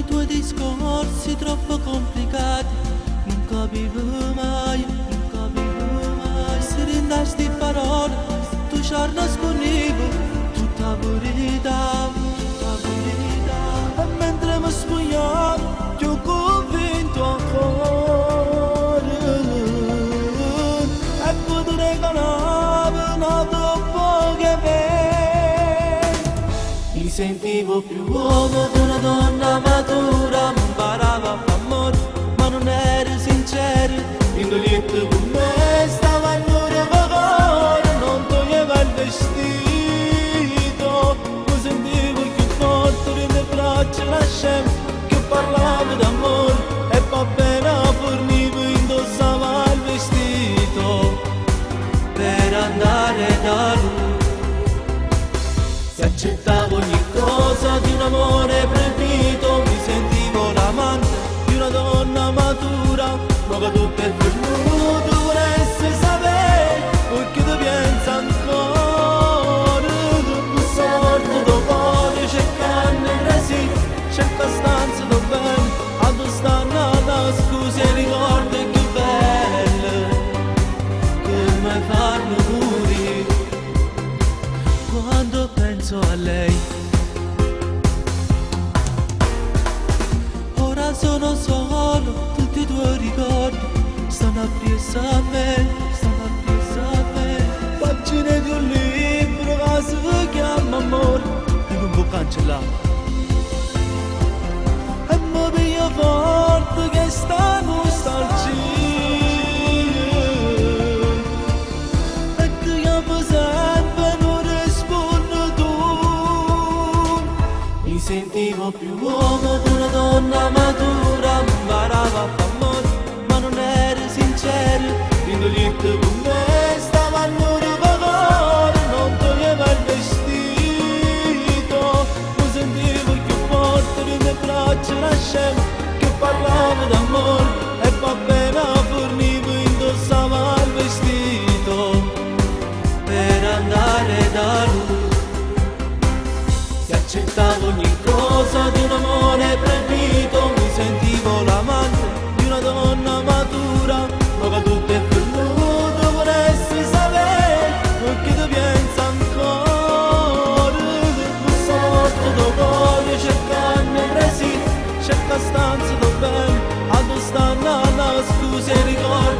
i tuoi discorsi troppo complicati, non capivo mai, non capivo mai. Se rindasti parole, tu ci nascondevo tutta la verità, tutta la verità. E mentre mi spogliavo, ti ho convinto ancora. E poi tu regalavi una dopo che mi sentivo più uomo di una donna matura, mi imparava a fare amore, ma non eri sincero. In letto con me stava in ora vagare, non toglieva il vestito. Mi sentivo più forte nelle braccia, lasciamo che parlavo d'amore, e va bene fornivo, indossava il vestito per andare da lui. Se accettavo ogni cosa di un amore proibito, mi sentivo l'amante di una donna matura, ma che tutto è venuto, vorresti sapere perché ti pensa ancora. Tu sorte do cuore, cercando in resi, cerca stanza do bene, a tu stanno la scusa e ricordi più belle che mi fanno morire quando penso a lei. Ora sono solo, tutti i tuoi ricordi stanno appresso a me, stanno appresso a me. Pagine di un libro che si chiama amore e non può cancellare. E mi piglia forte che sta nostalgia, e ti chiamo sempre, non rispondi tu. Mi sentivo più uomo di una donna matura, mi imparava a fare amore, ma non eri sincero. In letto con me stava in ora vagare, non toglieva il vestito. Mi sentivo più forte nelle braccia, lasciamo che parlavo d'amore, e va bene fornivo, indossava il vestito per andare da lui. Se accettavo ogni cosa di un amore proibito, mi sentivo l'amante di una donna matura, ma che tutto è venuto, vorresti sapere perché ti pensa ancora. Tu sorte do cuore, cercando presi, cerca stanza do bene, a tu stanno la scusa e ricordi